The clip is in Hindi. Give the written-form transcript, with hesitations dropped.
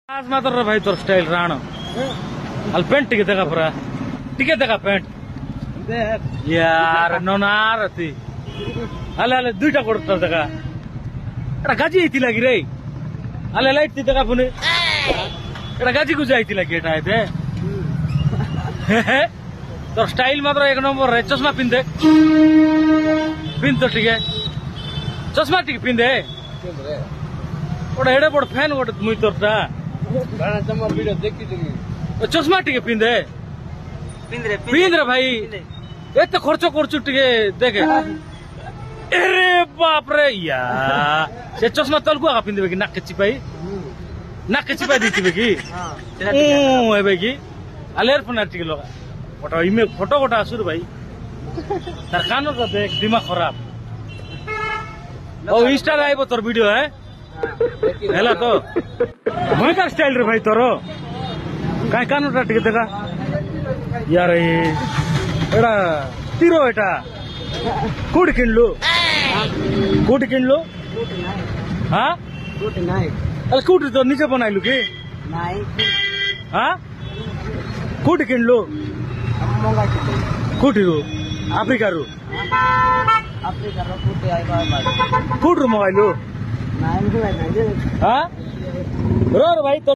आज मात्र भाई तोर स्टाइल राण अल पेंट टिके देखा पूरा टिके देखा पेंट यार नोनार अति अले अले दुईटा कोड देखा एटा गाजी आइती लगी रे अले लाइट थी देखा पुने एटा गाजी को जाइती लगी एटा आइते तोर स्टाइल मात्र एक नंबर रे चश्मा पिंदे पिन तो टिके चश्मा टिके पिंदे ओडा एडे बड़ फैन गोटे मुई तोरटा वीडियो देखी चश्मा टिके पिंदे पिंदे भाई एत खर्च करचु टिके देखे अरे बाप रे या से चश्मा तलकु आका पिंदे कि नाक चिपाई दीतिबे कि ओ हेबे कि आलेर फना टिके लगा फोटो इमे फोटो गोटा आसुर भाई तार कानो का देख दिमाग खराब ओ इंस्टा रे आइबो तोर वीडियो है हेला तो भयंकर स्टाइल रे भाई तोरो काय कानोटा टिके देखा यार एड़ा तीरो एटा कोड किनलु हां कोड नाही अरे कोड तो नीचे बनाइलु कि नाही हां कोड किनलु मंगा कोड रो अफ्रीका रो कोड आइबा कोड रो मोबाइल हाँ रो भाई तो